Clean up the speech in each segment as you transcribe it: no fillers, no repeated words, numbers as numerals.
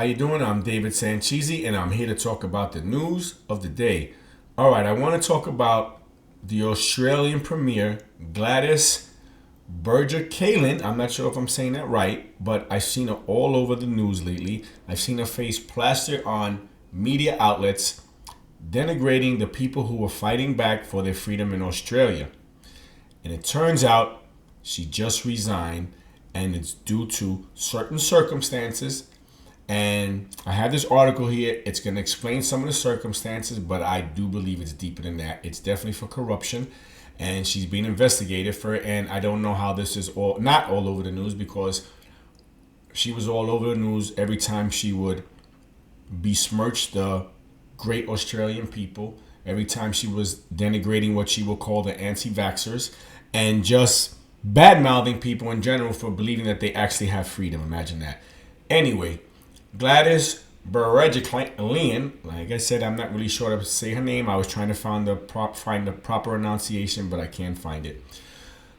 you doing? I'm David Sanchezi, and I'm here to talk about the news of the day. All right, I want to talk about the Australian Premier, Gladys Berejiklian. I'm not sure if I'm saying that right, but I've seen her all over the news lately. I've seen her face plastered on media outlets denigrating the people who were fighting back for their freedom in Australia. And it turns out she just resigned, and it's due to certain circumstances. And I have this article here. It's going to explain some of the circumstances, but I do believe it's deeper than that. It's definitely for corruption, and she's being investigated for it. And I don't know how this is not all over the news, because she was all over the news every time she would besmirch the great Australian people, every time she was denigrating what she would call the anti-vaxxers, and just bad-mouthing people in general for believing that they actually have freedom. Imagine that. Anyway, Gladys Berejiklian, like I said, I'm not really sure how to say her name. I was trying to find the proper pronunciation, but I can't find it.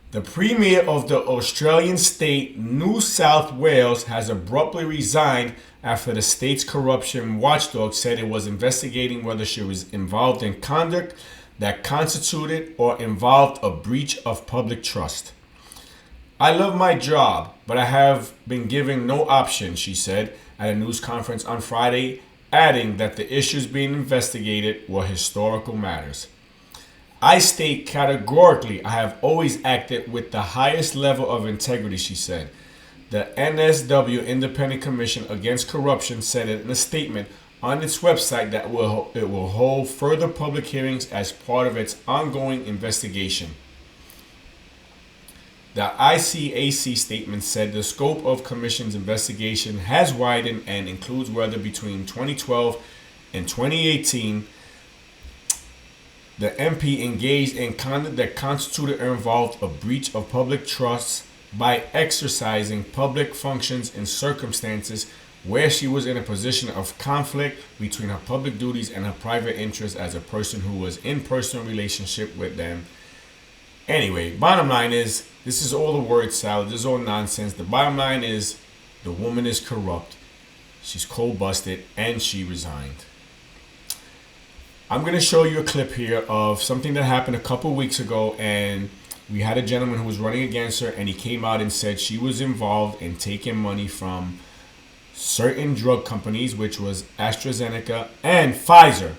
The Premier of the Australian state New South Wales has abruptly resigned after the state's corruption watchdog said it was investigating whether she was involved in conduct that constituted or involved a breach of public trust. I love my job, but I have been given no option, she said at a news conference on Friday, adding that the issues being investigated were historical matters. I state categorically I have always acted with the highest level of integrity, she said. The NSW Independent Commission Against Corruption said in a statement on its website that it will hold further public hearings as part of its ongoing investigation. The ICAC statement said the scope of Commission's investigation has widened and includes whether between 2012 and 2018 the MP engaged in conduct that constituted or involved a breach of public trust by exercising public functions in circumstances where she was in a position of conflict between her public duties and her private interests as a person who was in personal relationship with them. Anyway, bottom line is, this is all the word salad. This is all nonsense. The bottom line is, the woman is corrupt. She's cold busted, and she resigned. I'm going to show you a clip here of something that happened a couple weeks ago, and we had a gentleman who was running against her, and he came out and said she was involved in taking money from certain drug companies, which was AstraZeneca and PFIZER.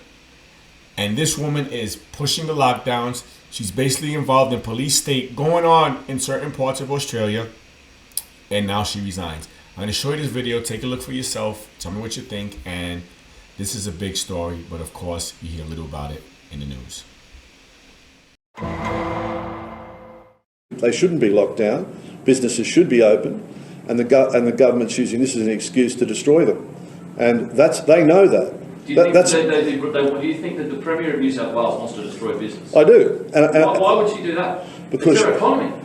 And this woman is pushing the lockdowns. She's basically involved in police state going on in certain parts of Australia. And now she resigns. I'm going to show you this video. Take a look for yourself. Tell me what you think. And this is a big story. But of course, you hear a little about it in the news. They shouldn't be locked down. Businesses should be open. And the government's using this as an excuse to destroy them. And they know that. Do you think that the Premier of New South Wales wants to destroy business? I do. Why would she do that? Because it's their economy.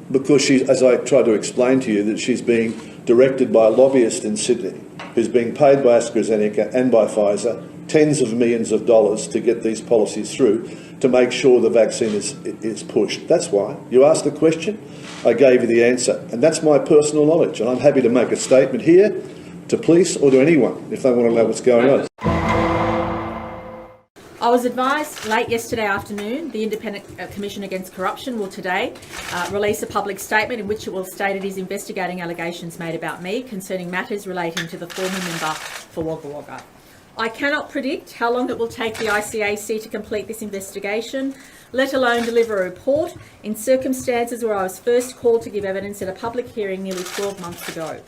Because she's, as I tried to explain to you, that she's being directed by a lobbyist in Sydney who's being paid by AstraZeneca and by PFIZER tens of millions of dollars to get these policies through to make sure the vaccine is pushed. That's why. You asked the question, I gave you the answer. And that's my personal knowledge. And I'm happy to make a statement here to police or to anyone if they want to know what's going on. I was advised late yesterday afternoon the Independent Commission Against Corruption will today release a public statement in which it will state it is investigating allegations made about me concerning matters relating to the former member for Wagga Wagga. I cannot predict how long it will take the ICAC to complete this investigation, let alone deliver a report in circumstances where I was first called to give evidence at a public hearing nearly 12 months ago.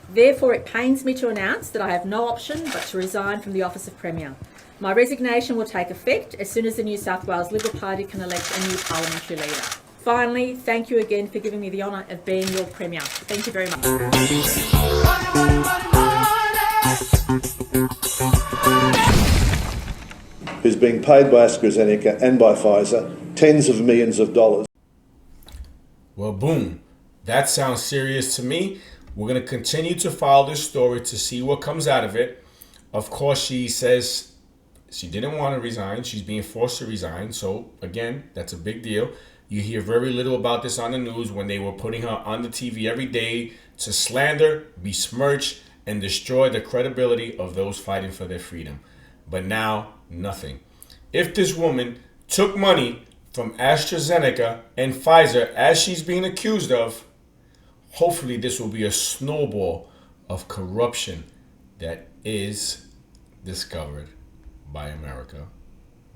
Therefore, it pains me to announce that I have no option but to resign from the office of Premier. My resignation will take effect as soon as the New South Wales Liberal Party can elect a new parliamentary leader. Finally, thank you again for giving me the honour of being your Premier. Thank you very much. Who's being paid by AstraZeneca and by PFIZER tens of millions of dollars. Well, boom. That sounds serious to me. We're going to continue to follow this story to see what comes out of it. Of course, she says she didn't want to resign. She's being forced to resign. So, again, that's a big deal. You hear very little about this on the news when they were putting her on the TV every day to slander, besmirch, and destroy the credibility of those fighting for their freedom. But now, nothing. If this woman took money from AstraZeneca and Pfizer, as she's being accused of, hopefully this will be a snowball of corruption that is discovered by America,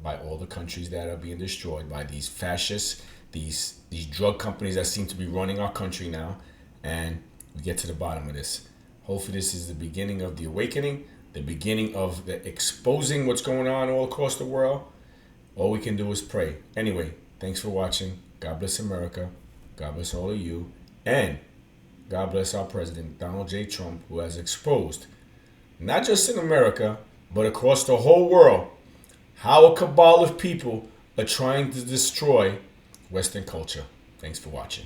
by all the countries that are being destroyed, by these fascists, these drug companies that seem to be running our country now, and we get to the bottom of this. Hopefully this is the beginning of the awakening, the beginning of the exposing what's going on all across the world. All we can do is pray. Anyway, thanks for watching. God bless America. God bless all of you. And God bless our president, Donald J. Trump, who has exposed, not just in America, but across the whole world, how a cabal of people are trying to destroy Western culture. Thanks for watching.